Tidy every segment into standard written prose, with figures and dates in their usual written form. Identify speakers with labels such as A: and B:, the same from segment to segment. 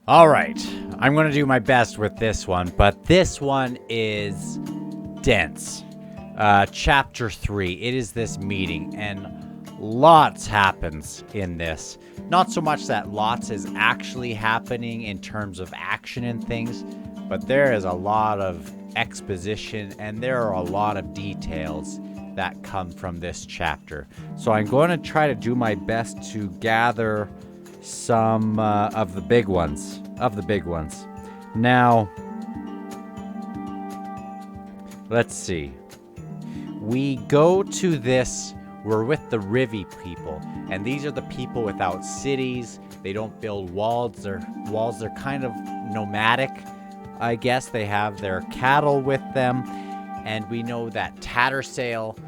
A: All right, I'm going to do my best with this one, but this one is dense. Chapter 3, it is this meeting, and lots happens in this. Not so much that lots is actually happening in terms of action and things, but there is a lot of exposition, and there are a lot of details that come from this chapter. So I'm going to try to do my best to gather some of the big ones. Now, let's see. We go to this, we're with the Rivi people, and these are the people without cities. They don't build walls. They're kind of nomadic, I guess. They have their cattle with them, and we know that Tattersail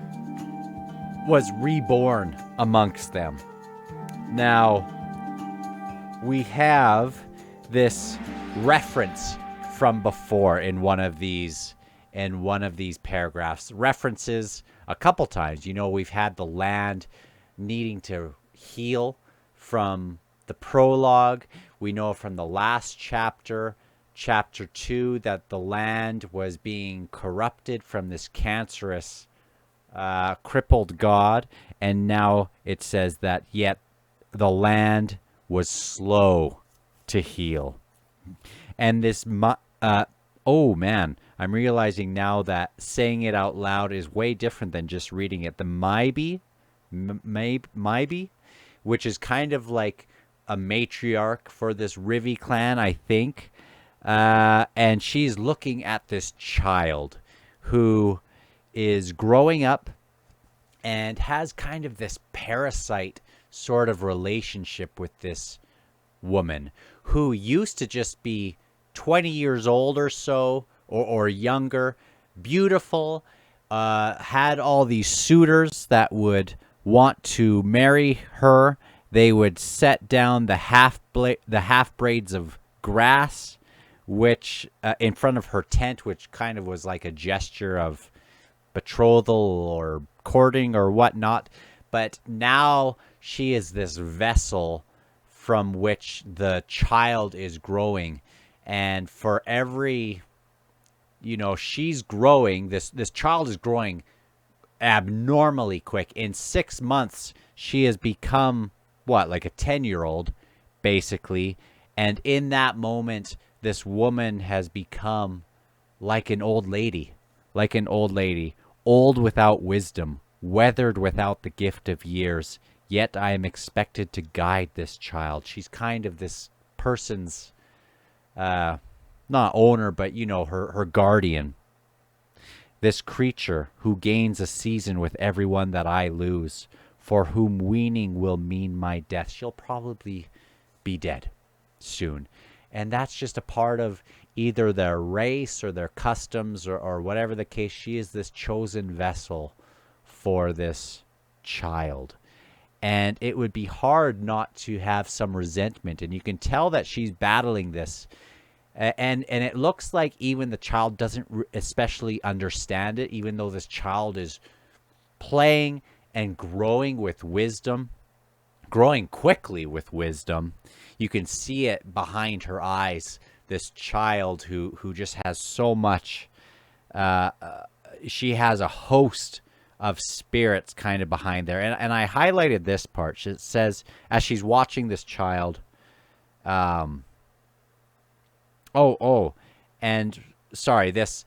A: was reborn amongst them. Now, we have this reference from before in one of these paragraphs. References a couple times. You know, we've had the land needing to heal from the prologue. We know from the last chapter, chapter 2, that the land was being corrupted from this cancerous, crippled god. And now it says that yet the land was slow to heal. And this, oh man, I'm realizing now that saying it out loud is way different than just reading it. The Maibi, which is kind of like a matriarch for this Rivi clan, I think. And she's looking at this child who is growing up and has kind of this parasite sort of relationship with this woman who used to just be 20 years old or so, or younger, beautiful, had all these suitors that would want to marry her. They would set down the half braids of grass, which in front of her tent, which kind of was like a gesture of betrothal or courting or whatnot. But now she is this vessel from which the child is growing. And for every, she's growing, this child is growing abnormally quick. In 6 months, she has become, like a 10-year-old, basically. And in that moment, this woman has become like an old lady, old without wisdom, weathered without the gift of years. Yet I am expected to guide this child. She's kind of this person's, not owner, but, her guardian. This creature who gains a season with everyone that I lose, for whom weaning will mean my death. She'll probably be dead soon. And that's just a part of either their race or their customs or whatever the case. She is this chosen vessel for this child. And it would be hard not to have some resentment. And you can tell that she's battling this. And it looks like even the child doesn't especially understand it, even though this child is playing and growing with wisdom, growing quickly with wisdom. You can see it behind her eyes, this child who just has so much. She has a host of spirits kind of behind there. And I highlighted this part. It says, as she's watching this child, and sorry, this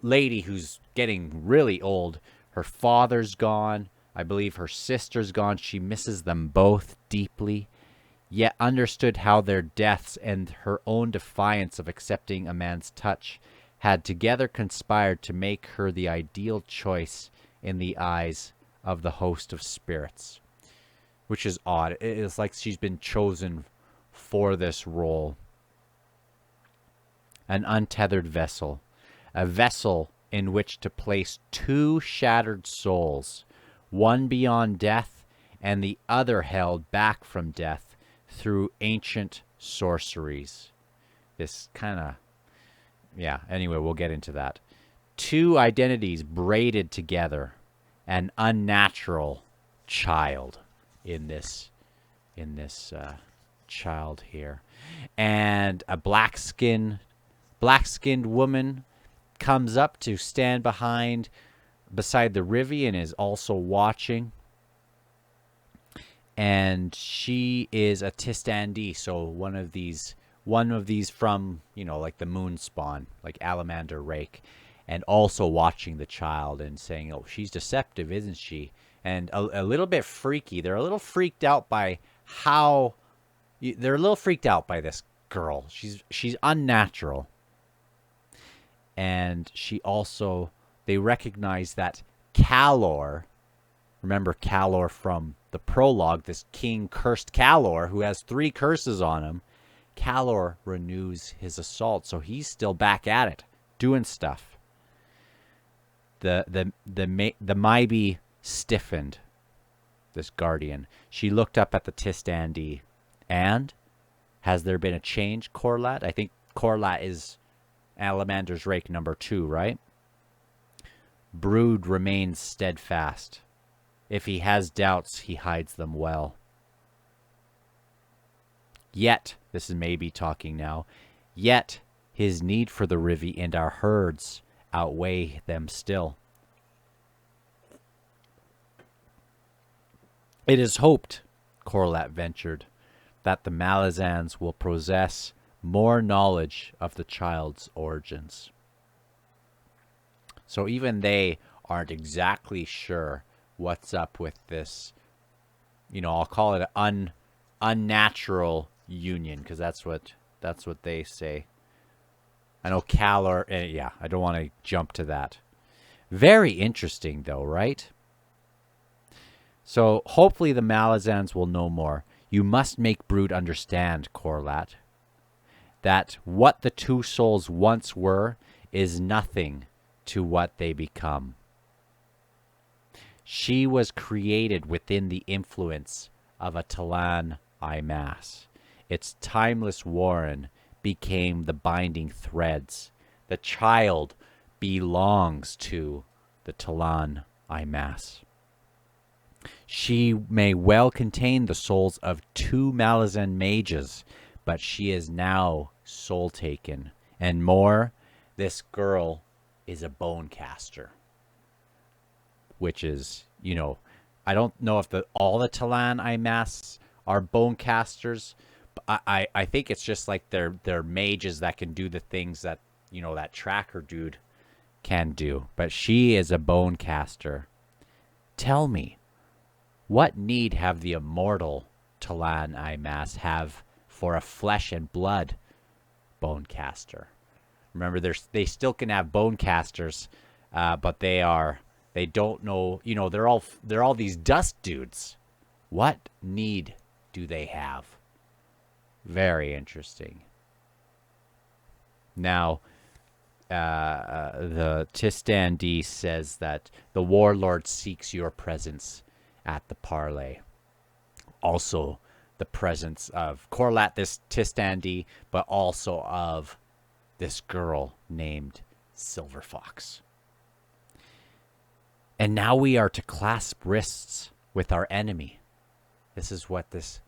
A: lady who's getting really old, her father's gone. I believe her sister's gone. She misses them both deeply, yet understood how their deaths and her own defiance of accepting a man's touch had together conspired to make her the ideal choice in the eyes of the host of spirits. Which is odd. It is like she's been chosen for this role. An untethered vessel. A vessel in which to place two shattered souls, one beyond death and the other held back from death through ancient sorceries. This kind of, anyway, we'll get into that. Two identities braided together, an unnatural child in this child here. And a black-skinned woman comes up to stand beside the Rivi and is also watching. And she is a Tistandi, so one of these from, like the moon spawn, like Alamander Rake, and also watching the child and saying, "Oh, she's deceptive, isn't she?" And a little bit freaky. They're a little freaked out by this girl. She's unnatural. And they recognize that Calor, remember Calor from the prologue, this king cursed Calor who has 3 curses on him. Calor renews his assault, so he's still back at it, doing stuff. The Maibi stiffened, this guardian. She looked up at the Tistandi. And has there been a change, Corlat? I think Corlat is Alamander's Rake number 2, right? Brood remains steadfast. If he has doubts, he hides them well. Yet, this is maybe talking now, yet his need for the Rivi and our herds outweigh them still. It is hoped, Corlat ventured, that the Malazans will possess more knowledge of the child's origins. So even they aren't exactly sure what's up with this, I'll call it an unnatural union, because that's what they say. I know Calor, I don't want to jump to that. Very interesting, though, right? So hopefully the Malazans will know more. You must make Brood understand, Corlat, that what the 2 souls once were is nothing to what they become. She was created within the influence of a Talan Imass. Its timeless warren became the binding threads. The child belongs to the Talan Imass. She may well contain the souls of 2 Malazan mages, but she is now soul taken. And more, this girl is a bone caster. Which is, I don't know if all the Talan Imass are bone casters, but I think it's just like they're mages that can do the things that, that tracker dude can do. But she is a bone caster. Tell me, what need have the immortal Talan Imass have for a flesh and blood bone caster? Remember, they still can have bone casters, but they don't know. They're all these dust dudes. What need do they have? Very interesting. Now, the Tistandi says that the warlord seeks your presence at the parley. Also, the presence of Corlat, this Tistandi, but also of this girl named Silver Fox. And now we are to clasp wrists with our enemy. This is what this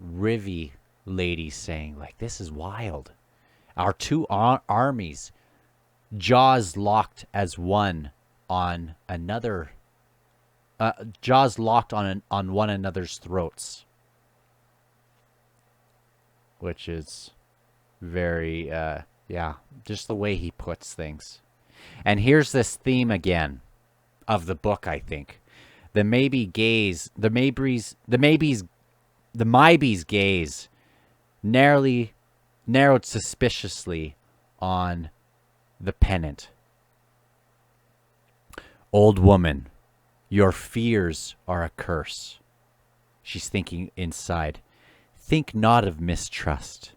A: Rivi lady's saying. Like, this is wild. Our 2 armies, jaws locked as one on another. Jaws locked on one another's throats. Which is very, just the way he puts things. And here's this theme again of the book, I think. The Maibi's gaze narrowed suspiciously on the pennant. Old woman, your fears are a curse. She's thinking inside. Think not of mistrust.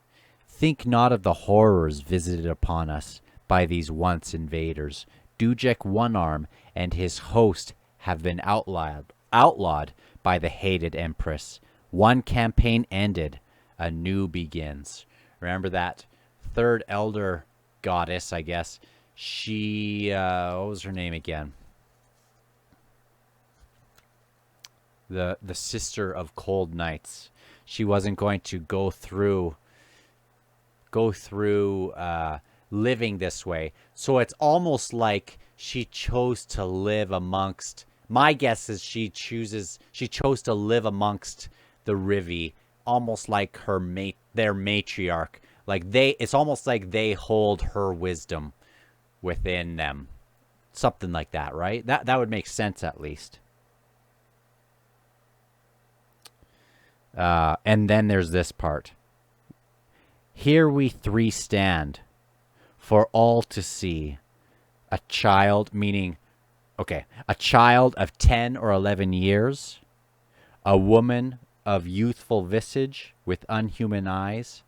A: Think not of the horrors visited upon us by these once invaders. Dujek One Arm and his host have been outlawed by the hated Empress. One campaign ended, a new begins. Remember that 3rd elder goddess, I guess. She, what was her name again? the sister of cold nights. She wasn't going to go through living this way. So it's almost like she chose to live amongst. My guess is she chose to live amongst the Rivi, almost like their matriarch. Like it's almost like they hold her wisdom within them, something like that, right? That would make sense at least. And then there's this part. Here we three stand, for all to see. A child, meaning, okay, a child of 10 or 11 years, a woman of youthful visage with unhuman eyes,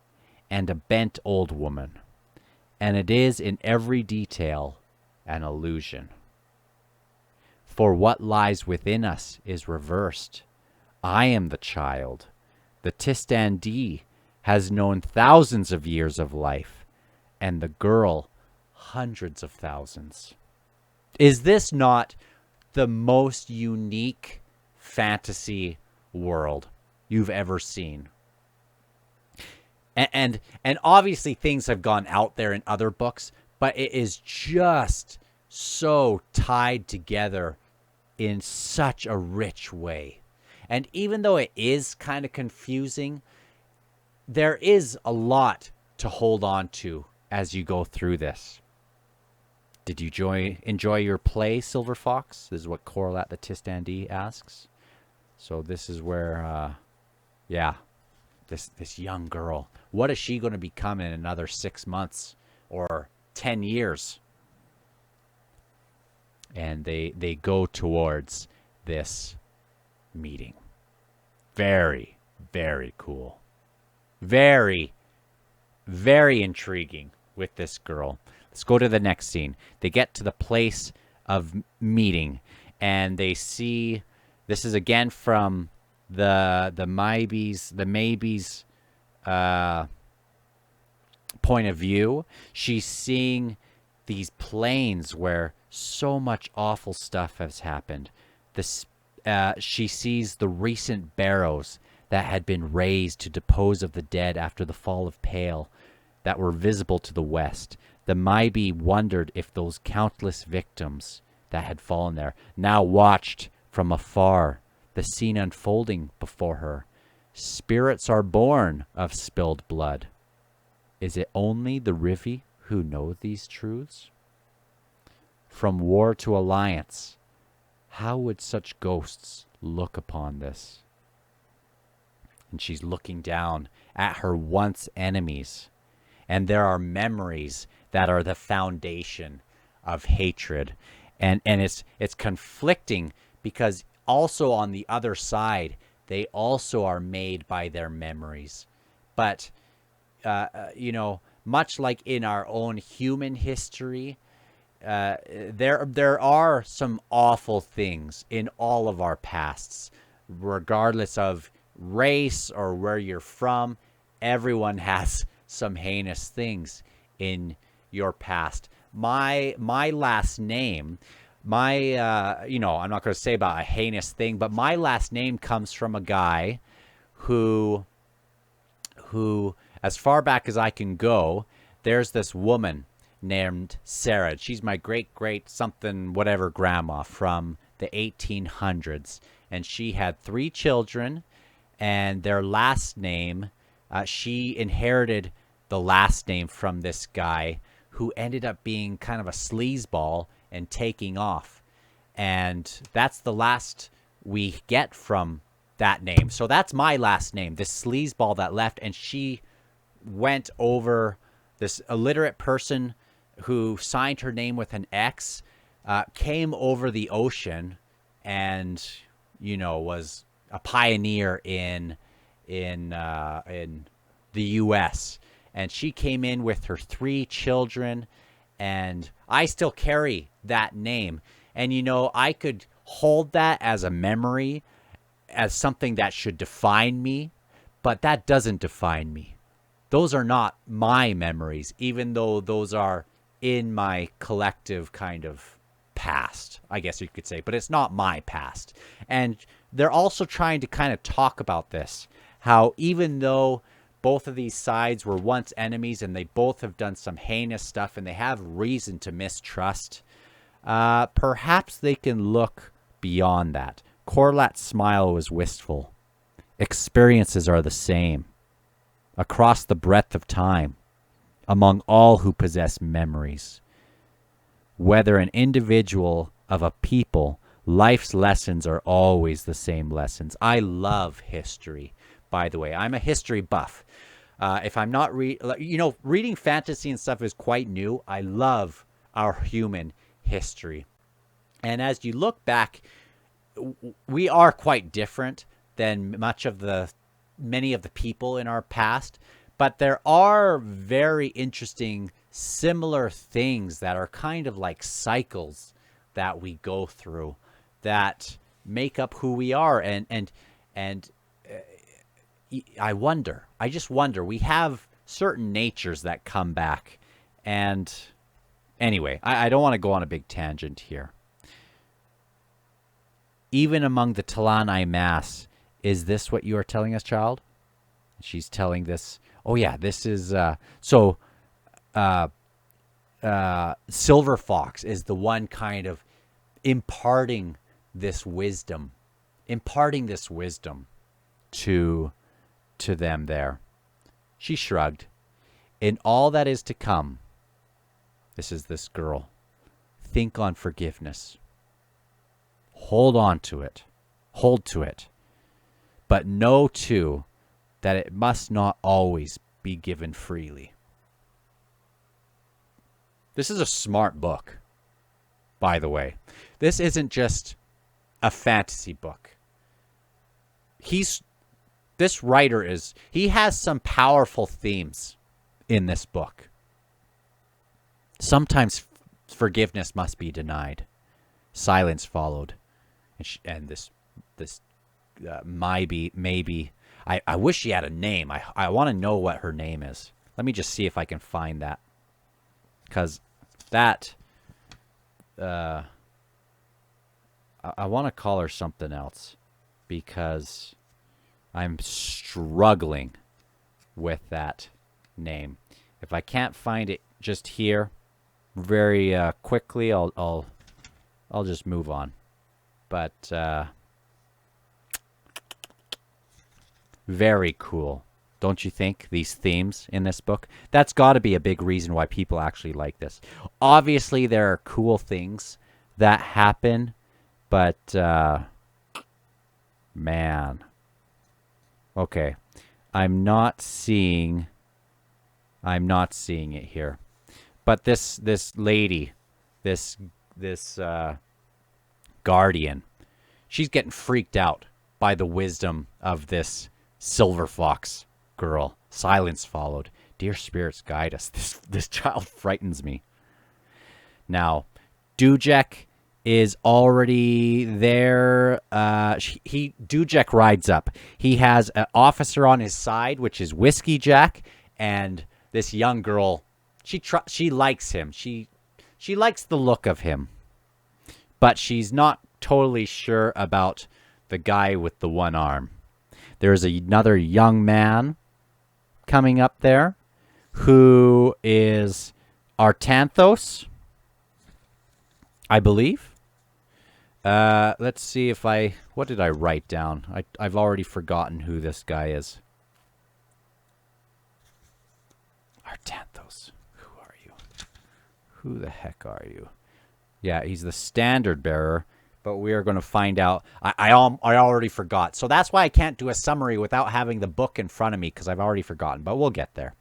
A: and a bent old woman. And it is in every detail an illusion. For what lies within us is reversed. I am the child. The Tistandee has known thousands of years of life, and the girl hundreds of thousands. Is this not the most unique fantasy world you've ever seen? And obviously things have gone out there in other books, but it is just so tied together in such a rich way. And even though it is kind of confusing, there is a lot to hold on to as you go through this. Did you enjoy your play, Silver Fox? This is what Coral at the Tistandee asks. So this is where, this young girl, what is she going to become in another 6 months or 10 years? And they go towards this meeting. Very, very cool. Very, very intriguing with this girl. Let's go to the next scene. They get to the place of meeting, and they see. This is again from the Maybe's point of view. She's seeing these plains where so much awful stuff has happened. She sees the recent barrows that had been raised to dispose of the dead after the fall of Pale that were visible to the west. The Maybe wondered if those countless victims that had fallen there now watched from afar the scene unfolding before her. Spirits are born of spilled blood. Is it only the Rivi who know these truths? From war to alliance, how would such ghosts look upon this? And she's looking down at her once enemies. And there are memories that are the foundation of hatred. And it's conflicting because also on the other side, they also are made by their memories. But, much like in our own human history, there are some awful things in all of our pasts, regardless of race or where you're from. Everyone has some heinous things in your past. My last name, I'm not going to say about a heinous thing, but my last name comes from a guy who, as far back as I can go, there's this woman named Sarah. She's my great something whatever grandma from the 1800s, and she had 3 children, and their last name, she inherited the last name from this guy who ended up being kind of a sleazeball and taking off. And that's the last we get from that name. So that's my last name, this sleazeball that left. And she went over, this illiterate person who signed her name with an X, came over the ocean and, was a pioneer in the U.S., and she came in with her 3 children, and I still carry that name. And, I could hold that as a memory, as something that should define me, but that doesn't define me. Those are not my memories, even though those are in my collective kind of past, I guess you could say, but it's not my past. And they're also trying to kind of talk about this, how even though both of these sides were once enemies and they both have done some heinous stuff and they have reason to mistrust, perhaps they can look beyond that. Corlat's smile was wistful. Experiences are the same across the breadth of time among all who possess memories. Whether an individual of a people, life's lessons are always the same lessons. I love history, by the way. I'm a history buff. If I'm not reading fantasy and stuff is quite new. I love our human history. And as you look back, we are quite different than many of the people in our past, but there are very interesting similar things that are kind of like cycles that we go through that make up who we are. And I just wonder, we have certain natures that come back. And anyway, I don't want to go on a big tangent here. Even among the Talanai mass, is this what you are telling us, child? She's telling this. Oh yeah, this is Silver Fox is the one kind of imparting this wisdom to them there. She shrugged. In all that is to come, this is this girl. Think on forgiveness. Hold on to it. Hold to it. But know, too, that it must not always be given freely. This is a smart book, by the way. This isn't just a fantasy book. This writer he has some powerful themes in this book. Sometimes forgiveness must be denied. Silence followed. And this maybe I wish she had a name. I want to know what her name is. Let me just see if I can find that. Because that I want to call her something else, because I'm struggling with that name. If I can't find it just here very quickly, I'll just move on. But very cool, don't you think, these themes in this book? That's got to be a big reason why people actually like this. Obviously, there are cool things that happen, but man. Okay. I'm not seeing it here. But this lady, this guardian, she's getting freaked out by the wisdom of this Silver Fox girl. Silence followed. Dear spirits, guide us. This child frightens me. Now, Dujek is already there. Dujek rides up. He has an officer on his side, which is Whiskey Jack, and this young girl. She likes him. She likes the look of him, but she's not totally sure about the guy with the one arm. There's another young man coming up there who is Artanthos, I believe. Let's see if what did I write down? I've already forgotten who this guy is. Artanthos, who are you? Who the heck are you? Yeah, he's the standard bearer, but we are going to find out. I already forgot. So that's why I can't do a summary without having the book in front of me, because I've already forgotten, but we'll get there.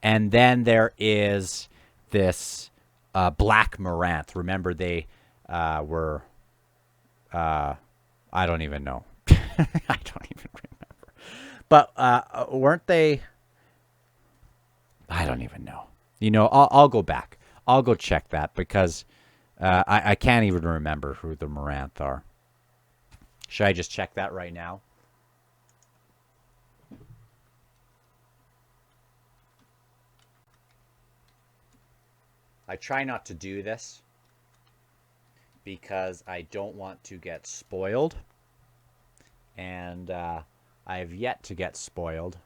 A: And then there is this Black Moranth. Remember, they were... I don't even know. I don't even remember. But weren't they... I don't even know. You know, I'll go back. I'll go check that, because I can't even remember who the Moranth are. Should I just check that right now? I try not to do this because I don't want to get spoiled. and I have yet to get spoiled.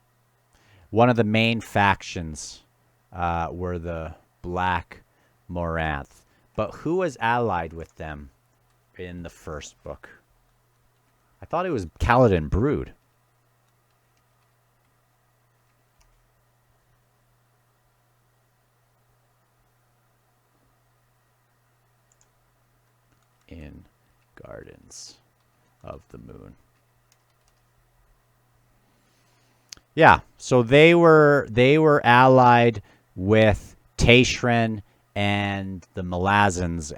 A: One of the main factions were the Black Moranth. But who was allied with them in the first book? I thought it was Kaladin Brood. In Gardens of the Moon. Yeah, so they were allied with Taishran and the Malazans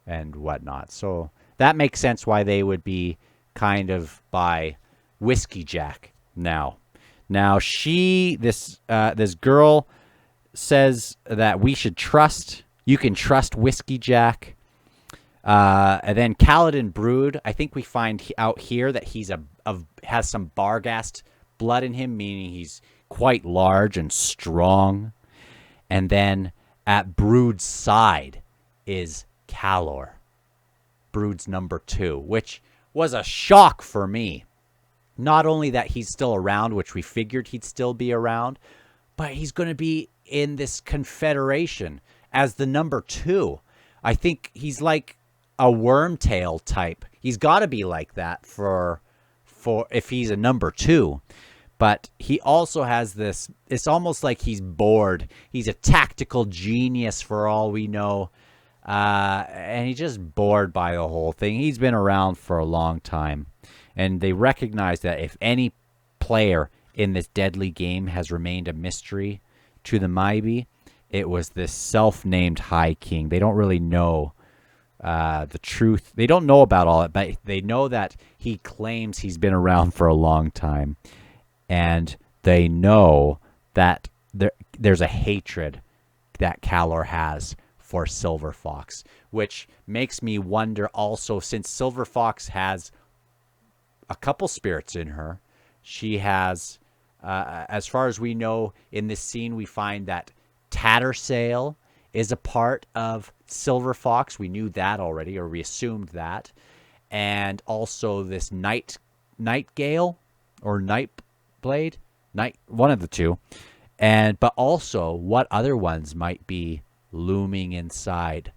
A: and whatnot. So that makes sense why they would be kind of by Whiskey Jack now. Now this girl says that we should trust. You can trust Whiskey Jack. And then Kaladin Brood, I think we find out here that he's has some Barghast blood in him, meaning he's quite large and strong. And then at Brood's side is Calor, Brood's number 2, which was a shock for me. Not only that he's still around, which we figured he'd still be around, but he's going to be in this confederation as the number 2. I think he's like a Wormtail type. He's got to be like that for if he's a number 2. But he also has this, it's almost like he's bored. He's a tactical genius for all we know. And he's just bored by the whole thing. He's been around for a long time. And they recognize that if any player in this deadly game has remained a mystery to the Maibi, it was this self-named High King. They don't really know the truth. They don't know about all it, but they know that he claims he's been around for a long time. And they know that there's a hatred that Calor has for Silver Fox, which makes me wonder also, since Silver Fox has a couple spirits in her, she has, as far as we know in this scene, we find that Tattersail is a part of Silver Fox. We knew that already, or we assumed that. And also this Nightgale or Nightblade, one of the two. But also, what other ones might be looming inside?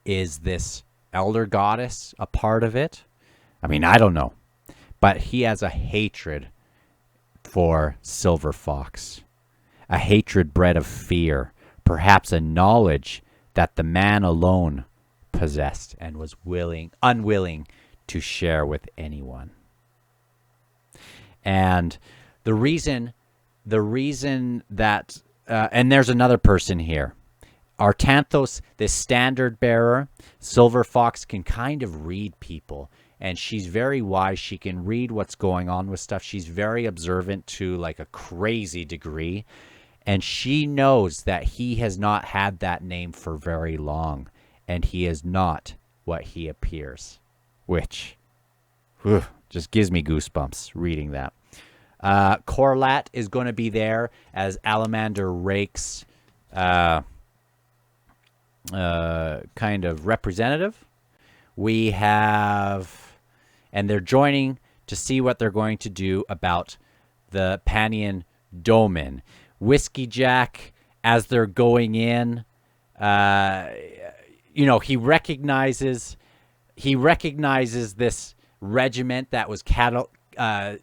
A: Is this Elder Goddess a part of it? I mean, I don't know. But he has a hatred for Silver Fox. A hatred bred of fear. Perhaps a knowledge that the man alone possessed and was unwilling to share with anyone. And the reason that, and there's another person here. Artanthos, this standard bearer, Silver Fox can kind of read people. And she's very wise. She can read what's going on with stuff. She's very observant to like a crazy degree. And she knows that he has not had that name for very long. And he is not what he appears. Which just gives me goosebumps reading that. Corlat is going to be there as Alamander Rake's kind of representative. We have, and they're joining to see what they're going to do about the Panian Domin. Whiskey Jack, as they're going in, he recognizes this regiment that was Kaladin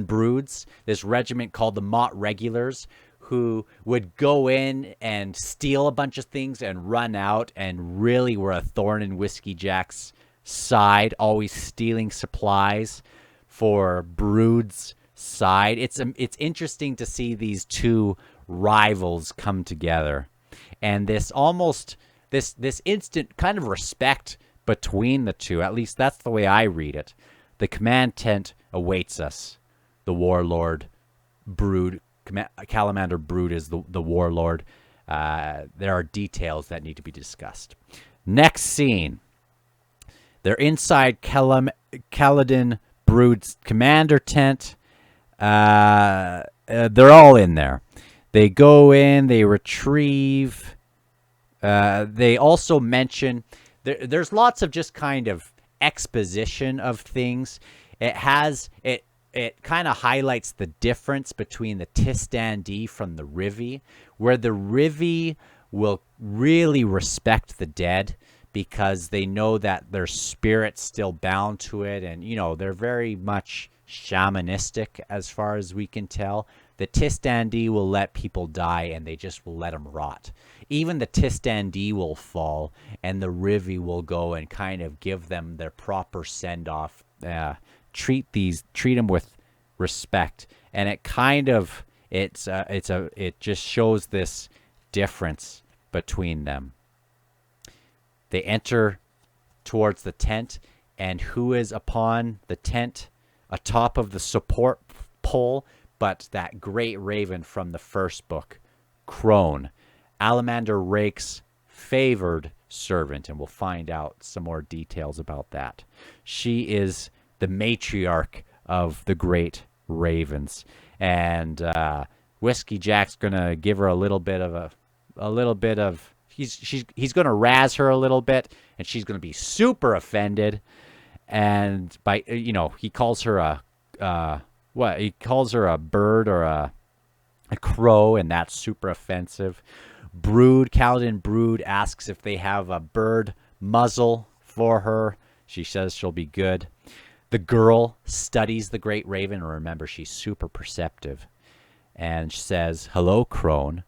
A: Broods, this regiment called the Mott Regulars, who would go in and steal a bunch of things and run out, and really were a thorn in Whiskey Jack's side, always stealing supplies for Brood's side. It's interesting to see these two rivals come together, and this instant kind of respect between the two. At least that's the way I read it. The command tent awaits us. The warlord Brood, Calamander Brood is the warlord. There are details that need to be discussed. Next scene. They're inside Kaladin Brood's commander tent. They're all in there. They go in, they retrieve. They also mention there's lots of just kind of exposition of things. It kind of highlights the difference between the Tistandi from the Rivi, where the Rivi will really respect the dead because they know that their spirit's still bound to it, and they're very much shamanistic as far as we can tell. The Tistandi will let people die and they just will let them rot. Even the Tistandi will fall and the Rivi will go and kind of give them their proper send off. Treat them with respect, and it just shows this difference between them. They enter towards the tent, and who is upon the tent atop of the support pole but that great raven from the first book, Crone, Alamander Rake's favored servant, and we'll find out some more details about that. She is the matriarch of the great ravens, and Whiskey Jack's gonna give her a little bit of he's gonna razz her a little bit, and she's gonna be super offended, and he calls her a bird or a crow, and that's super offensive. Kaladin Brood asks if they have a bird muzzle for her. She says she'll be good. The girl studies the great raven. Remember, she's super perceptive. And says, "Hello, Crone.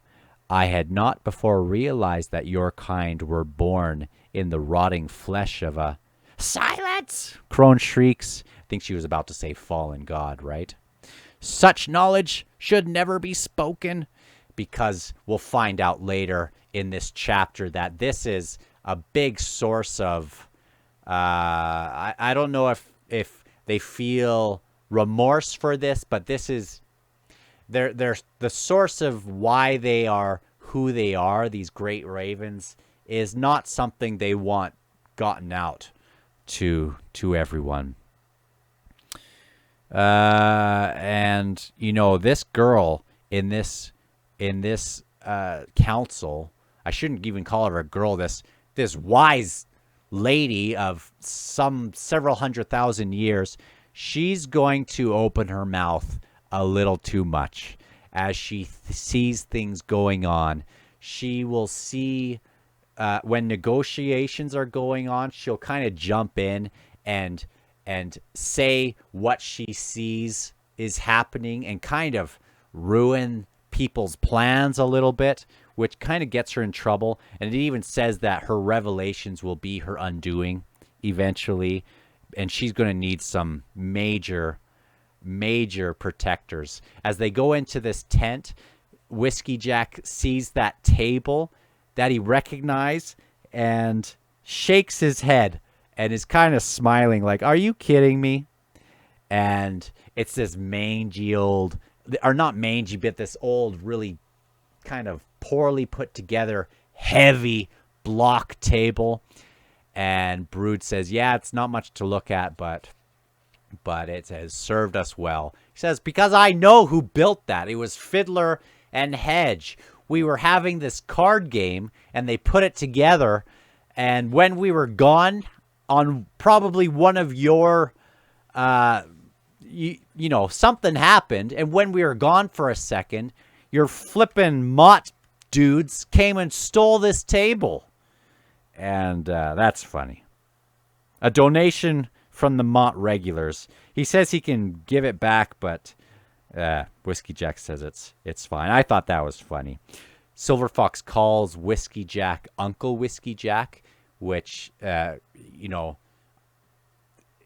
A: I had not before realized that your kind were born in the rotting flesh of a..." "Silence!" Crone shrieks. I think she was about to say fallen god, right? "Such knowledge should never be spoken." Because we'll find out later in this chapter that this is a big source of... I don't know if they feel remorse for this, but this is... They're the source of why they are who they are, these great ravens, is not something they want gotten out to everyone. And this girl in this council, I shouldn't even call her a girl, this wise lady of several 100,000 years, she's going to open her mouth a little too much as she sees things going on. She will see when negotiations are going on, she'll kind of jump in and say what she sees is happening and kind of ruin people's plans a little bit, which kind of gets her in trouble. And it even says that her revelations will be her undoing eventually, and she's going to need some major protectors. As they go into this tent, Whiskey Jack sees that table that he recognized and shakes his head and is kind of smiling like, "Are you kidding me?" And it's this mangy old, or not mangy, but this old, really kind of poorly put together, heavy block table. And Brood says, "Yeah, it's not much to look at, but it has served us well." He says, "Because I know who built that. It was Fiddler and Hedge. We were having this card game, and they put it together. And when we were gone on probably one of your, something happened. And when we were gone for a second, your flippin' Mott dudes came and stole this table." And that's funny. A donation from the Mott regulars. He says he can give it back, but Whiskey Jack says it's fine. I thought that was funny. Silver Fox calls Whiskey Jack Uncle Whiskey Jack, which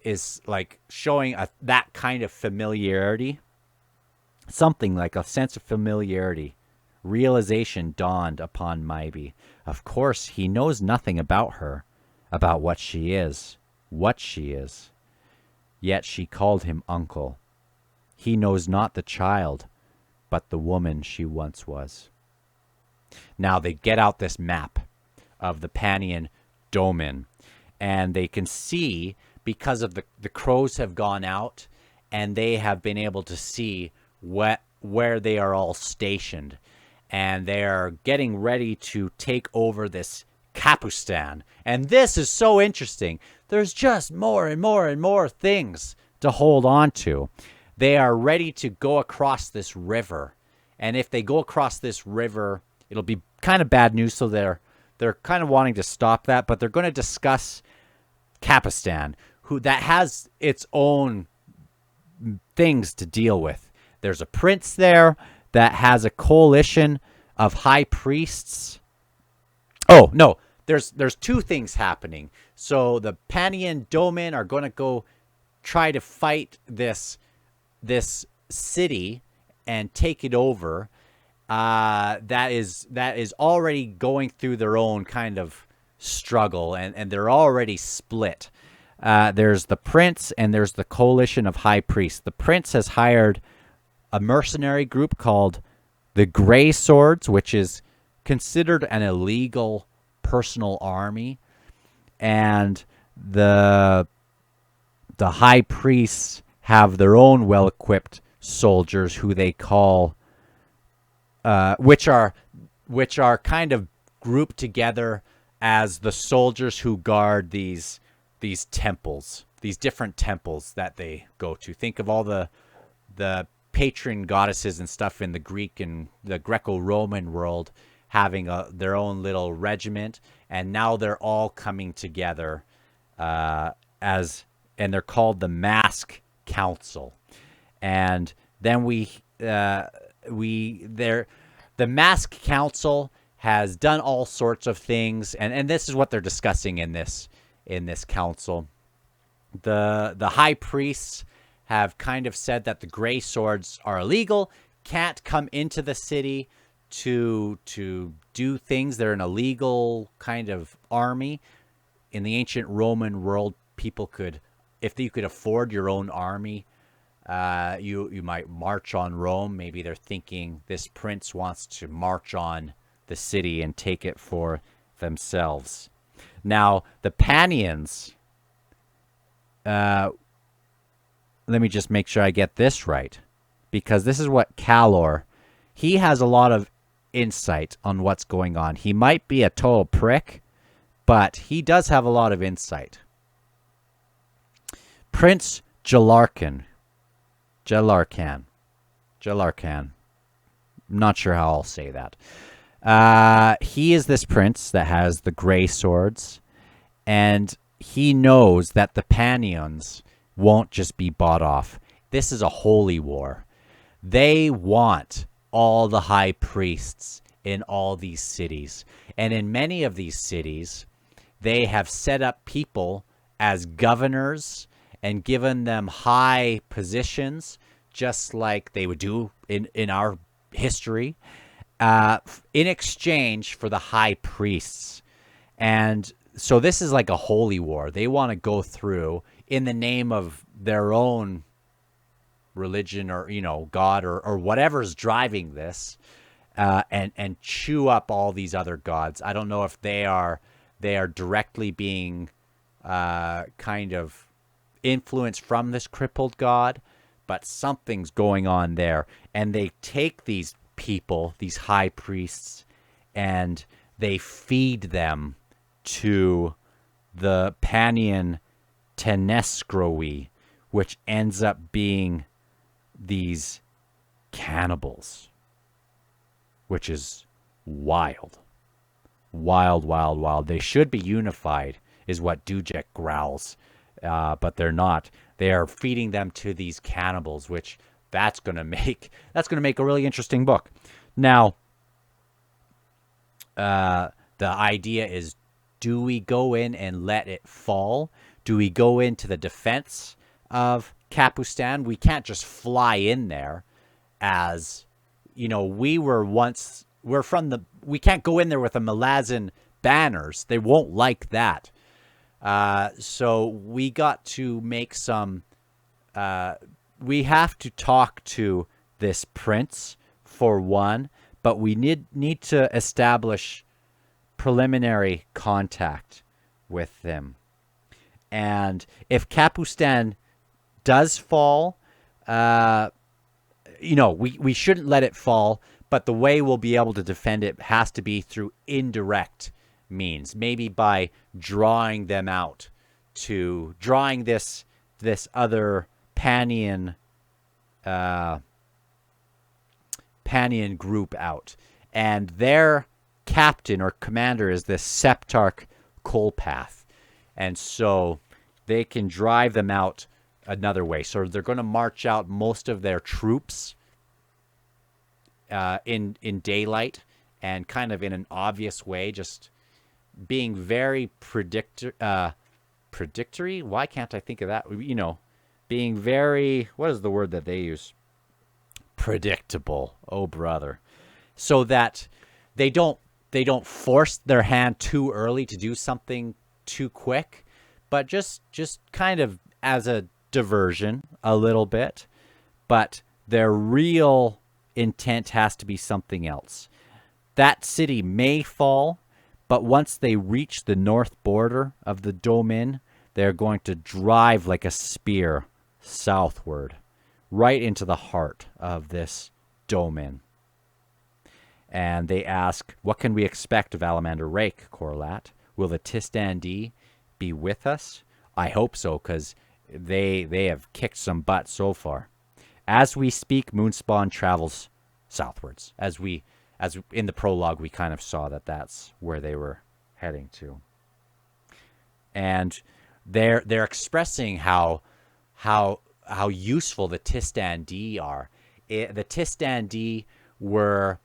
A: is like showing that kind of familiarity. Something like a sense of familiarity. Realization dawned upon Mybe. Of course, he knows nothing about her, about what she is. Yet she called him uncle. He knows not the child, but the woman she once was. Now they get out this map of the Panian Domain, and they can see, because of the crows have gone out, and they have been able to see where they are all stationed. And they are getting ready to take over this Kapustan. And this is so interesting. There's just more and more and more things to hold on to. They are ready to go across this river. And if they go across this river, it'll be kind of bad news. So they're kind of wanting to stop that, but they're going to discuss Kapustan, that has its own things to deal with. There's a prince there that has a coalition of high priests. Oh, no, there's two things happening. So the Panian Domin are going to go try to fight this city and take it over. That is already going through their own kind of struggle, and they're already split. There's the prince and there's the coalition of high priests. The prince has hired a mercenary group called the Gray Swords, which is considered an illegal personal army, and the high priests have their own well-equipped soldiers who they call, which are kind of grouped together as the soldiers who guard these temples, these different temples that they go to. Think of all the patron goddesses and stuff in the Greek and the Greco-Roman world having their own little regiment, and now they're all coming together and they're called the Mask Council. And then the Mask Council has done all sorts of things, and this is what they're discussing in this council. The high priests have kind of said that the Gray Swords are illegal, can't come into the city to do things. They're an illegal kind of army. In the ancient Roman world, people could, if you could afford your own army, you might march on Rome. Maybe they're thinking this prince wants to march on the city and take it for themselves. Now, the Panians, let me just make sure I get this right, because this is what Calor, he has a lot of insight on what's going on. He might be a total prick, but he does have a lot of insight. Prince Jelarcan. I'm not sure how I'll say that. He is this prince that has the Gray Swords, and he knows that the Panions won't just be bought off. This is a holy war. They want all the high priests in all these cities. And in many of these cities, they have set up people as governors and given them high positions, just like they would do in our history, in exchange for the high priests. And so this is like a holy war. They want to go through in the name of their own religion or, God or whatever's driving this, and chew up all these other gods. I don't know if they are directly being kind of influenced from this crippled god, but something's going on there. And they take these people, these high priests, and they feed them to the Panian Tenescroi, which ends up being these cannibals, which is wild. Wild. They should be unified, is what Dujek growls, but they're not. They are feeding them to these cannibals, which that's going to make a really interesting book. Now, the idea is, do we go in and let it fall? Do we go into the defense of Kapustan? We can't just fly in there as, we can't go in there with the Malazan banners. They won't like that. So we got to make some, we have to talk to this prince for one, but we need to establish preliminary contact with them. And if Kapustan does fall, we shouldn't let it fall, but the way we'll be able to defend it has to be through indirect means. Maybe by drawing them out, to drawing this other Panian Panian group out, and their captain or commander is this Septarch Kolpath, and so they can drive them out another way. So they're going to march out most of their troops in daylight, and kind of in an obvious way, just being very predictory. Why can't I think of that? Being very, what is the word that they use? Predictable. Oh, brother. So that they don't force their hand too early to do something too quick, but just kind of as a diversion a little bit. But their real intent has to be something else. That city may fall, but once they reach the north border of the domain, they're going to drive like a spear southward, right into the heart of this domain. And they ask, what can we expect of Alamander Rake, Corlat? Will the Tistandi be with us? I hope so, because they have kicked some butt so far. As we speak, Moonspawn travels southwards. As in the prologue, we kind of saw that that's where they were heading to. And they're expressing how useful the Tistandi are. The Tistandi were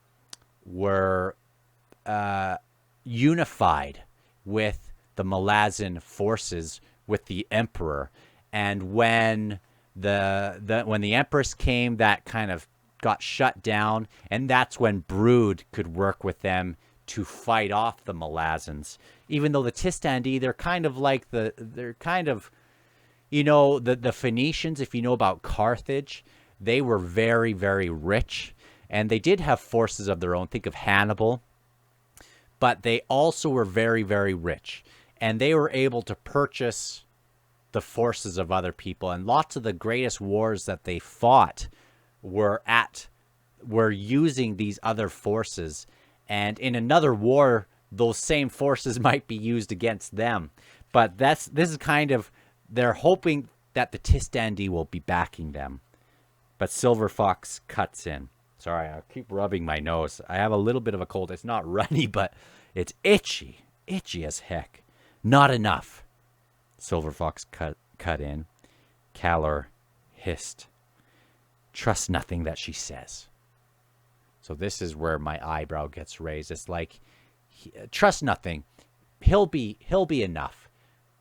A: unified with the Malazan forces, with the Emperor, and when the Empress came, that kind of got shut down, and that's when Brood could work with them to fight off the Malazans. Even though the Tistandi, they're kind of like the Phoenicians, if you know about Carthage, they were very, very rich, and they did have forces of their own. Think of Hannibal. But they also were very, very rich, and they were able to purchase the forces of other people. And lots of the greatest wars that they fought were using these other forces. And in another war, those same forces might be used against them. But this is kind of, they're hoping that the Tistandi will be backing them. But Silver Fox cuts in. Sorry, I keep rubbing my nose. I have a little bit of a cold. It's not runny, but it's itchy. Itchy as heck. Not enough. Silver Fox cut in. Calor hissed. Trust nothing that she says. So this is where my eyebrow gets raised. It's like, trust nothing. He'll be enough.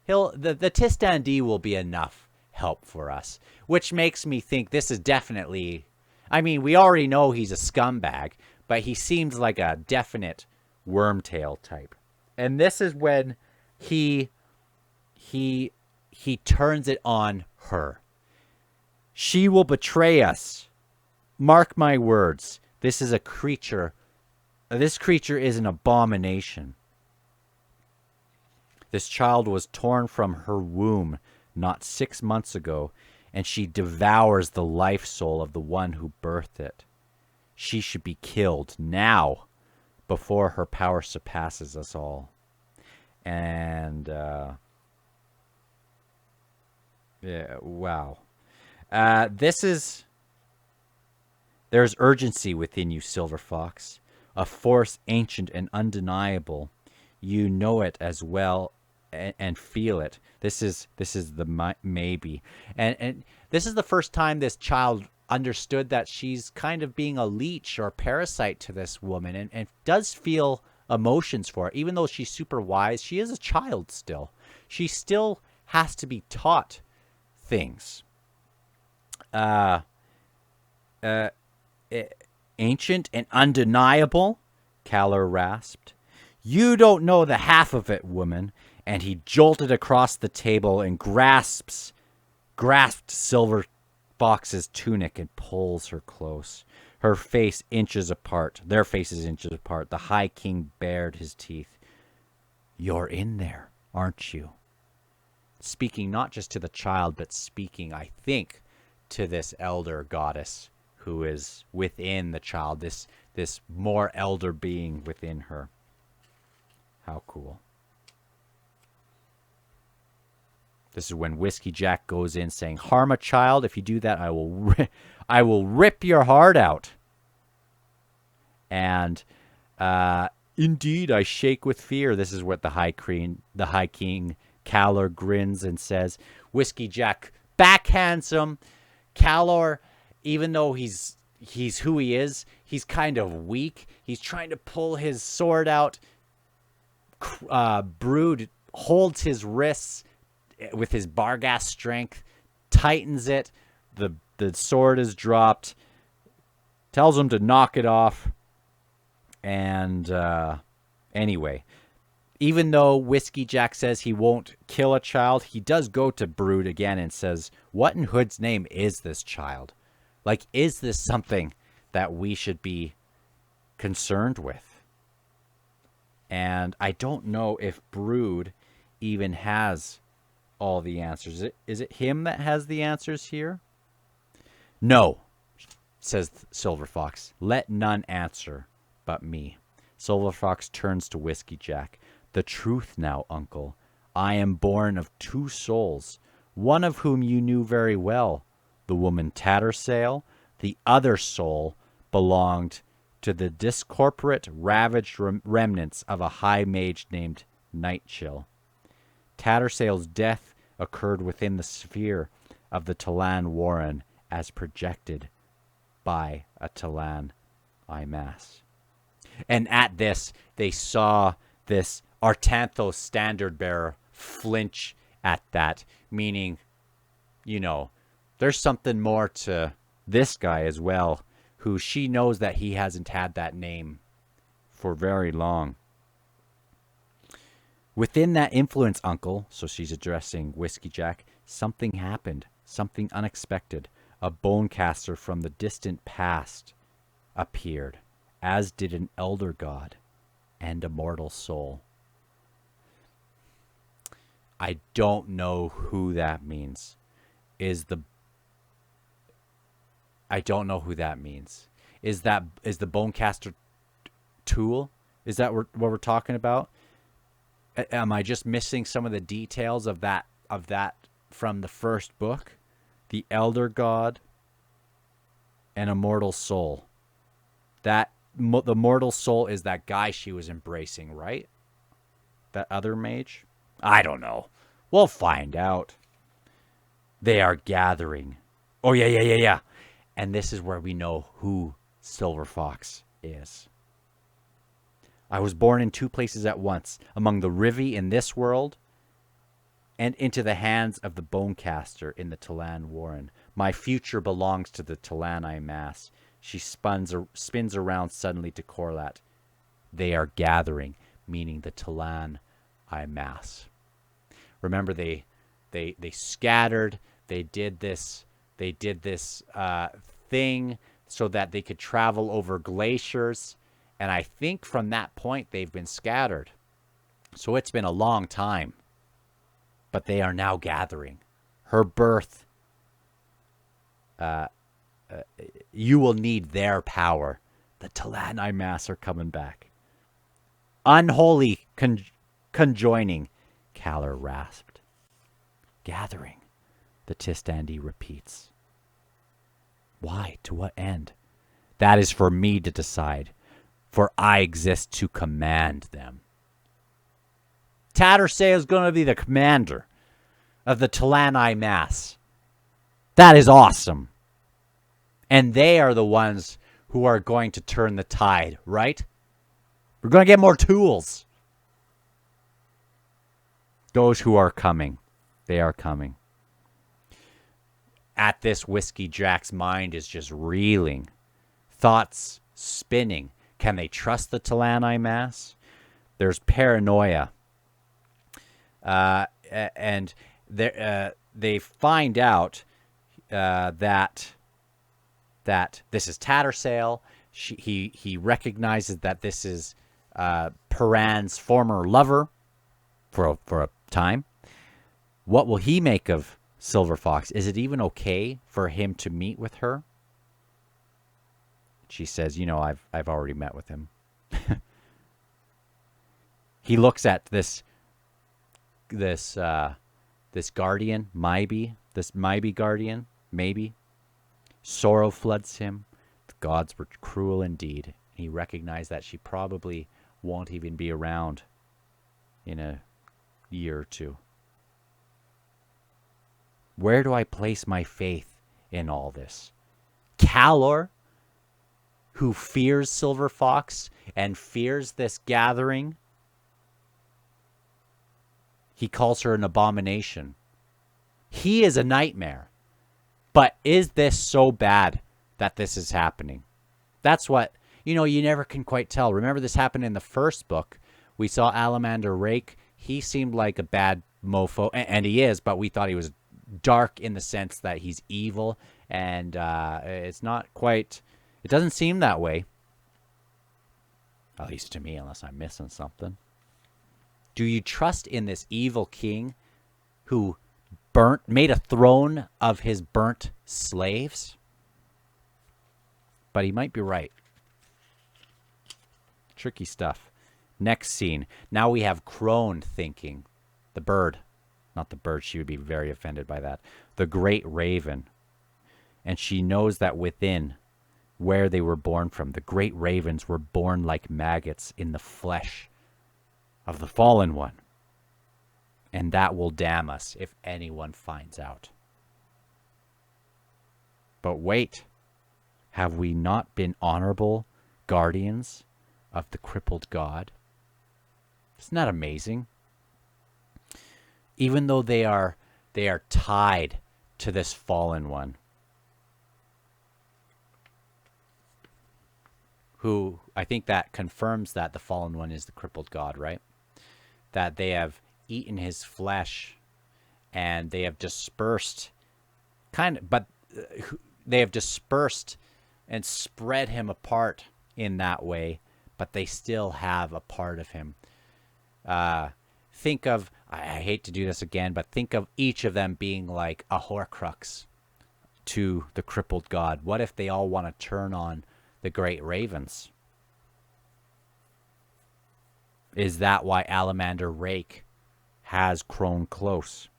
A: The Tistandi will be enough help for us. Which makes me think this is definitely, I mean, we already know he's a scumbag, but he seems like a definite Wormtail type. And this is when he turns it on her. She will betray us. Mark my words. This is a creature. This creature is an abomination. This child was torn from her womb not 6 months ago, and she devours the life soul of the one who birthed it. She should be killed now, before her power surpasses us all. And, yeah, wow. There's urgency within you, Silver Fox, a force ancient and undeniable. You know it as well and feel it. This is the maybe. And this is the first time this child understood that she's kind of being a leech or a parasite to this woman, and does feel emotions for her. Even though she's super wise, she is a child still. She still has to be taught things. Ancient and undeniable, Calor rasped. You don't know the half of it, woman. And he jolted across the table and grasped Silver Fox's tunic and pulls her close. Her face inches apart. Their faces inches apart. The High King bared his teeth. You're in there, aren't you? Speaking not just to the child, but speaking, I think, to this elder goddess who is within the child, this more elder being within her. How cool. This is when Whiskey Jack goes in saying, harm a child. If you do that, I will rip your heart out. And indeed, I shake with fear. This is what the High King, Calor, grins and says. Whiskey Jack backhands him. Calor, even though he's who he is, he's kind of weak. He's trying to pull his sword out. Brood holds his wrists with his Barghast strength, tightens it. The sword is dropped. Tells him to knock it off. And anyway, even though Whiskey Jack says he won't kill a child, he does go to Brood again and says, what in Hood's name is this child? Like, is this something that we should be concerned with? And I don't know if Brood even has all the answers. Is it him that has the answers here? No, says Silver Fox. Let none answer but me. Silver Fox turns to Whiskey Jack. The truth now, uncle. I am born of two souls, one of whom you knew very well, the woman Tattersail. The other soul belonged to the discorporate, ravaged remnants of a high mage named Nightchill. Tattersail's death occurred within the sphere of the Talan Warren as projected by a Talan Imass. And at this, they saw this Artanthos standard bearer flinch at that, meaning, you know, there's something more to this guy as well, who she knows that he hasn't had that name for very long. Within that influence, uncle, so she's addressing Whiskey Jack, something happened, something unexpected. A bonecaster from the distant past appeared, as did an elder god and a mortal soul. I don't know who that means. I don't know who that means. Is the bonecaster tool? Is that what we're talking about? Am I just missing some of the details of that from the first book? The elder god and a mortal soul. The mortal soul is that guy she was embracing, right? That other mage? I don't know. We'll find out. They are gathering. Oh, yeah. And this is where we know who Silver Fox is. I was born in two places at once, among the Rivi in this world and into the hands of the Bonecaster in the Talan Warren. My future belongs to the Talan Imass. She spins around suddenly to Corlat. They are gathering, meaning the Talan Imass. Remember, they scattered. They did this thing so that they could travel over glaciers. And I think from that point, they've been scattered. So it's been a long time. But they are now gathering. Her birth, you will need their power. The Talan Imass are coming back. Unholy conjoining, Calor rasped. Gathering, the Tistandi repeats. Why? To what end? That is for me to decide, for I exist to command them. Tattersail is going to be the commander of the Talan Imass. That is awesome. And they are the ones who are going to turn the tide, right? We're going to get more tools. Those who are coming, they are coming. At this, Whiskey Jack's mind is just reeling. Thoughts spinning. Can they trust the Talan Imass? There's paranoia. And they find out that this is Tattersail. He recognizes that this is Paran's former lover for a time. What will he make of Silver Fox? Is it even okay for him to meet with her? She says, I've already met with him. He looks at this guardian, this Mybe guardian, maybe. Sorrow floods him. The gods were cruel indeed. He recognized that she probably won't even be around in a year or two. Where do I place my faith in all this? Calor, who fears Silver Fox and fears this gathering, he calls her an abomination. He is a nightmare. But is this so bad that this is happening? That's what, you never can quite tell. Remember, this happened in the first book. We saw Alamander Rake. He seemed like a bad mofo, and he is, but we thought he was dark in the sense that he's evil, and it's not quite, it doesn't seem that way. At least to me, unless I'm missing something. Do you trust in this evil king who made a throne of his burnt slaves? But he might be right. Tricky stuff. Next scene. Now we have Crone thinking. The bird. Not the bird. She would be very offended by that. The great raven. And she knows that within where they were born from, the great ravens were born like maggots in the flesh of the fallen one. And that will damn us if anyone finds out. But wait, have we not been honorable guardians of the crippled god? Isn't that amazing? Even though they are tied to this fallen one, who I think that confirms that the fallen one is the crippled god, right? That they have eaten his flesh and they have dispersed they have dispersed and spread him apart in that way, but they still have a part of him. Think of, I hate to do this again, but think of each of them being like a Horcrux to the crippled god. What if they all want to turn on the great ravens? Is that why Alamander Rake has Crone close?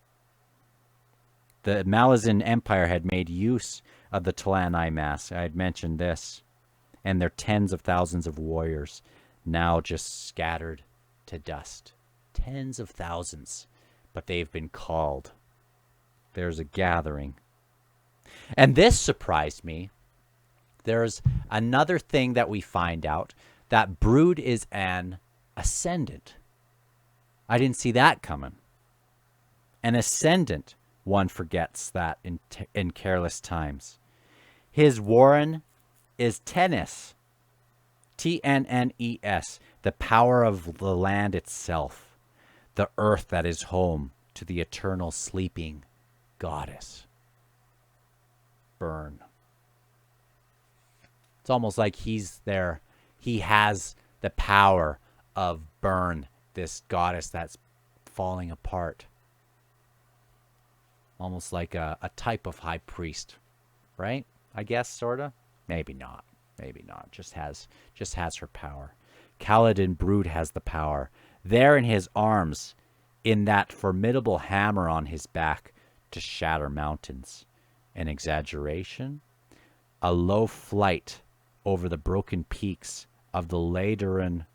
A: The Malazan Empire had made use of the Talanai mass. I had mentioned this. And their tens of thousands of warriors now just scattered to dust. Tens of thousands. But they've been called. There's a gathering. And this surprised me. There's another thing that we find out. That Brood is an ascendant. I didn't see that coming. An ascendant, one forgets that in careless times. His warren is Tennis. Tnnes, the power of the land itself, the earth that is home to the eternal sleeping goddess. Burn. It's almost like he's there. He has the power of Burn, this goddess that's falling apart. Almost like a type of high priest, right? I guess, sort of. Maybe not. Maybe not. Just has her power. Kaladin Brood has the power. There in his arms, in that formidable hammer on his back to shatter mountains. An exaggeration? A low flight over the broken peaks of the Ladaran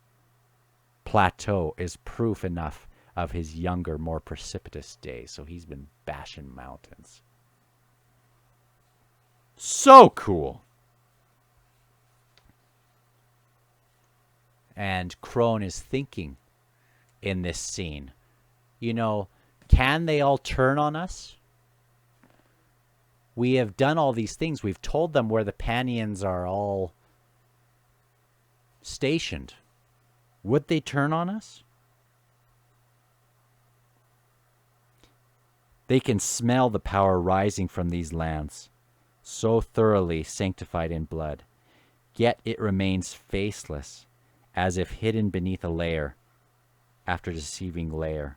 A: Plateau is proof enough of his younger, more precipitous days. So he's been bashing mountains. So cool. And Crone is thinking in this scene, can they all turn on us? We have done all these things. We've told them where the Panions are all stationed. Would they turn on us? They can smell the power rising from these lands, so thoroughly sanctified in blood. Yet it remains faceless, as if hidden beneath a layer after deceiving layer.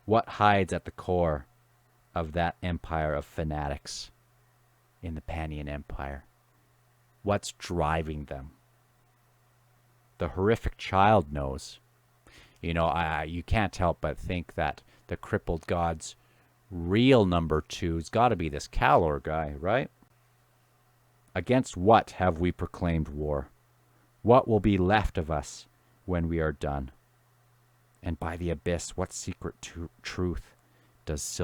A: What hides at the core of that empire of fanatics in the Panion Empire? What's driving them? The horrific child knows. You can't help but think that the crippled god's real number 2's got to be this Calor guy, right? Against what have we proclaimed war? What will be left of us when we are done? And by the abyss, what secret truth does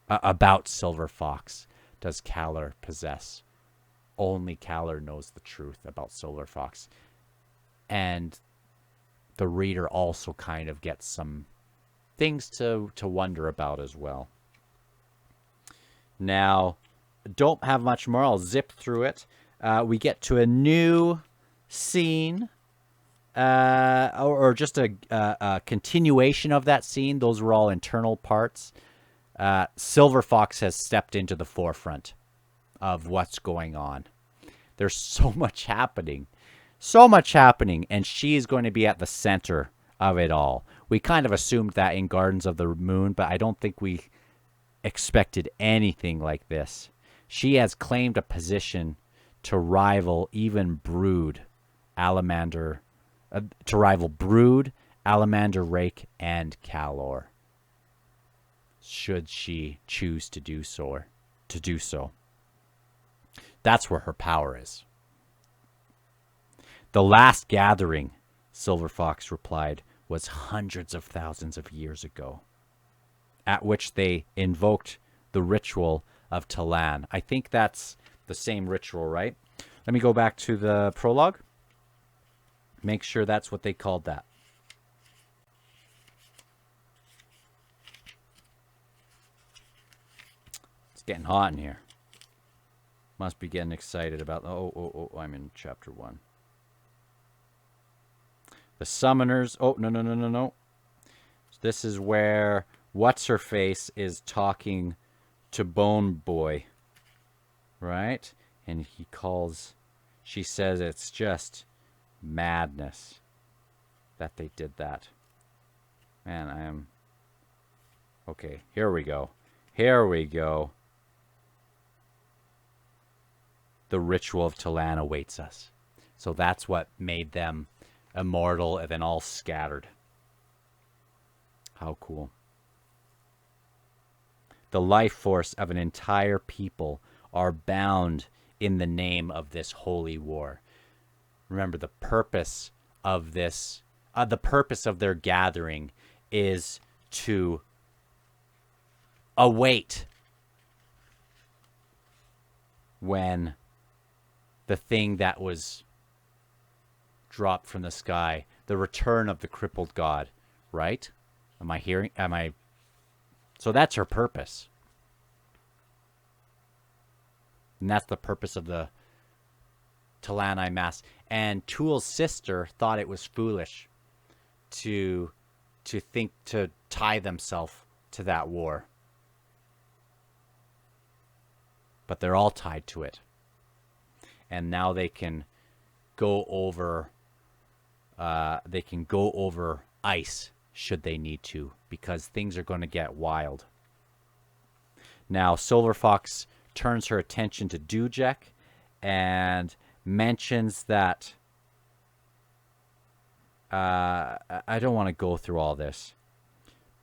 A: about Silver Fox does Calor possess? Only Calor knows the truth about Silver Fox. And the reader also kind of gets some things to wonder about as well. Now, don't have much more. I'll zip through it. We get to a new scene, or just a continuation of that scene. Those were all internal parts. Silver Fox has stepped into the forefront of what's going on. There's so much happening. And she's going to be at the center of it all. We kind of assumed that in Gardens of the Moon, but I don't think we expected anything like this. She has claimed a position to rival even Brood, Alamander, Alamander Rake, and Calor, should she choose to do so. That's where her power is. The last gathering, Silver Fox replied, was hundreds of thousands of years ago, at which they invoked the ritual of Talan. I think that's the same ritual, right? Let me go back to the prologue. Make sure that's what they called that. It's getting hot in here. Must be getting excited about... Oh, I'm in chapter 1. The summoners... Oh, no. This is where What's-Her-Face is talking to Bone Boy. Right? And she says it's just madness that they did that. Man, I am... Okay, here we go. The ritual of Talan awaits us. So that's what made them immortal and then all scattered. How cool. The life force of an entire people are bound in the name of this holy war. Remember, the purpose of this, the purpose of their gathering is to await when the thing that was dropped from the sky, the return of the crippled god, right? So that's her purpose. And that's the purpose of the Talani Mass. And Tool's sister thought it was foolish to think to tie themselves to that war. But they're all tied to it. And now they can go over ice should they need to, because things are going to get wild. Now Silver Fox turns her attention to Dujek and mentions that I don't want to go through all this,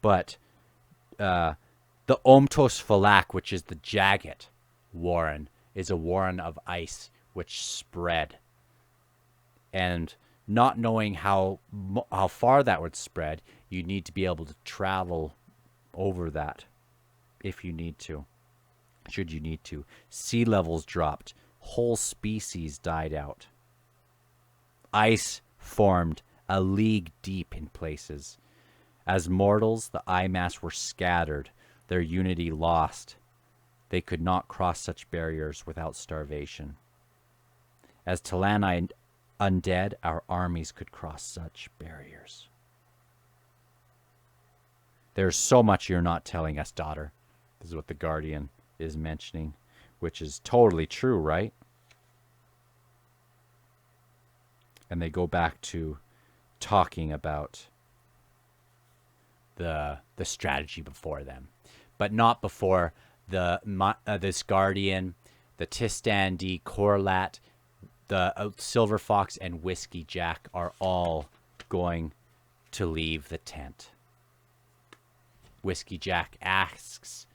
A: but the Omtos Falak, which is the Jagged Warren, is a warren of ice which spread. And not knowing how far that would spread, you need to be able to travel over that if you need to. Should you need to. Sea levels dropped. Whole species died out. Ice formed a league deep in places. As mortals, the Imass were scattered, their unity lost. They could not cross such barriers without starvation. As Talani undead, our armies could cross such barriers. There's so much you're not telling us, daughter. This is what the Guardian is mentioning, which is totally true, right? And they go back to talking about the strategy before them, but not before this Guardian, the Tistandi, Corlat, the Silver Fox, and Whiskey Jack are all going to leave the tent. Whiskey Jack asks,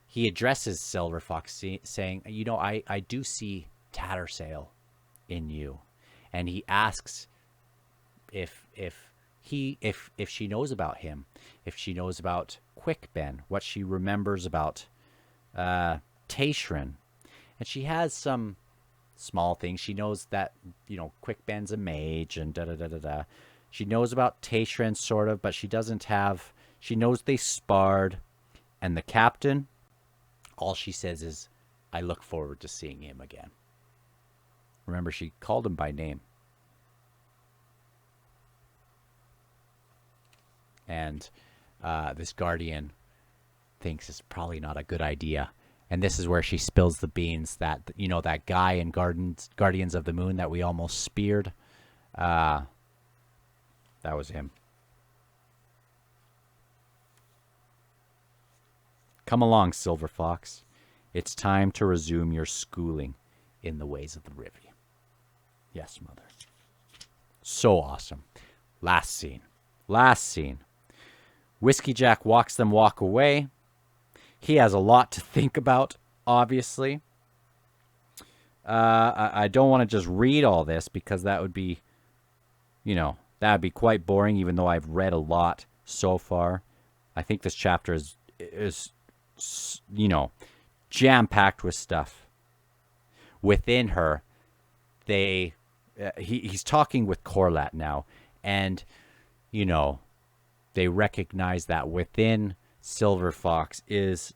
A: he addresses Silver Fox, saying, you know, I do see Tattersail in you. And he asks if she knows about him, if she knows about Quick Ben, what she remembers about Tashrin. And she has some small things. She knows that, you know, Quick Ben's a mage and da-da-da-da-da. She knows about Tashrin, sort of, but she doesn't have... She knows they sparred. And the captain, all she says is, I look forward to seeing him again. Remember, she called him by name. And this guardian thinks it's probably not a good idea. And this is where she spills the beans that, you know, that guy in Guardians of the Moon that we almost speared. That was him. Come along, Silver Fox. It's time to resume your schooling in the ways of the Rivy. Yes, mother. So awesome. Last scene. Whiskey Jack walks them walk away. He has a lot to think about, obviously. I don't want to just read all this because that would be, you know, that would be quite boring, even though I've read a lot so far. I think this chapter is you know, jam-packed with stuff. Within her, he's talking with Corlat now, and, you know, they recognize that within Silver Fox is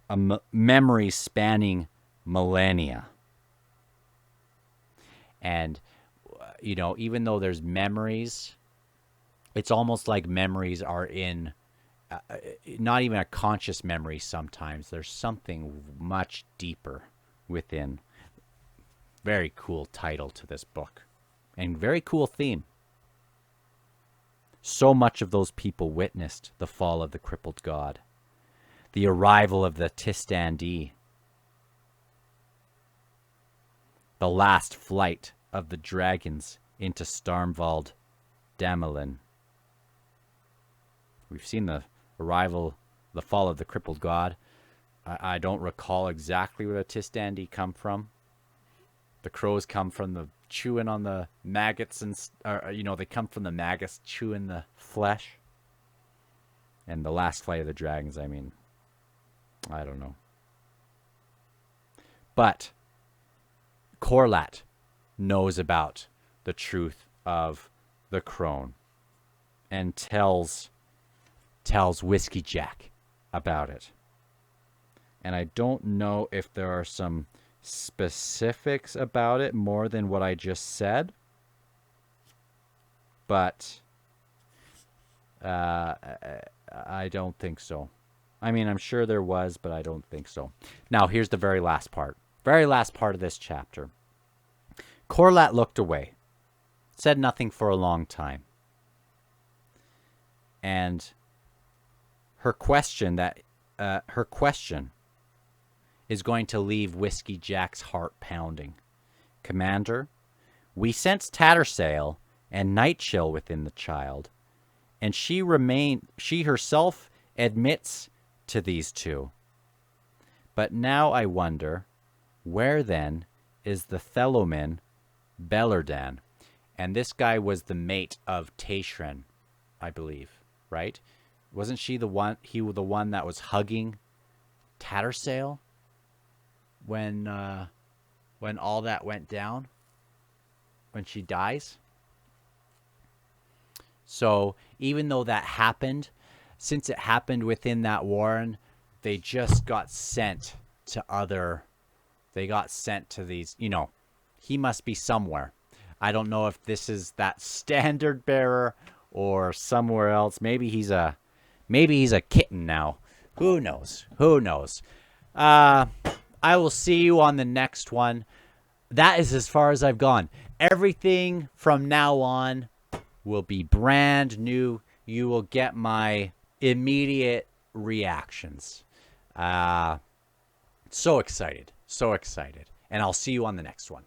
A: a memory spanning millennia. And, you know, even though there's memories, it's almost like memories are in not even a conscious memory sometimes. There's something much deeper within. Very cool title to this book. And very cool theme. So much of those people witnessed the fall of the crippled god. The arrival of the Tistandi. The last flight of the dragons into Starmwald Damelin. We've seen the arrival, the fall of the crippled god. I don't recall exactly where the Tistandi come from. The crows come from the chewing on the maggots, and you know, they come from the maggots chewing the flesh. And the last flight of the dragons, I mean, I don't know. But Corlat knows about the truth of the crone and tells Whiskey Jack about it. And I don't know if there are some specifics about it more than what I just said. But I don't think so. I mean, I'm sure there was, but I don't think so. Now, here's the very last part. Very last part of this chapter. Corlat looked away. Said nothing for a long time. And her question is going to leave Whiskey Jack's heart pounding. Commander, we sense Tattersail and Nightchill within the child, and she herself admits to these two. But now I wonder, where then is the Thelomin Bellerdan? And this guy was the mate of Tashrin, I believe, right? Wasn't she the one? He was the one that was hugging Tattersail when all that went down, when she dies. So even though that happened, since it happened within that warren, they just got sent to they got sent to these, you know, he must be somewhere. I don't know if this is that standard bearer or somewhere else. Maybe he's a kitten now. Who knows? I will see you on the next one. That is as far as I've gone. Everything from now on will be brand new. You will get my immediate reactions. So excited. And I'll see you on the next one.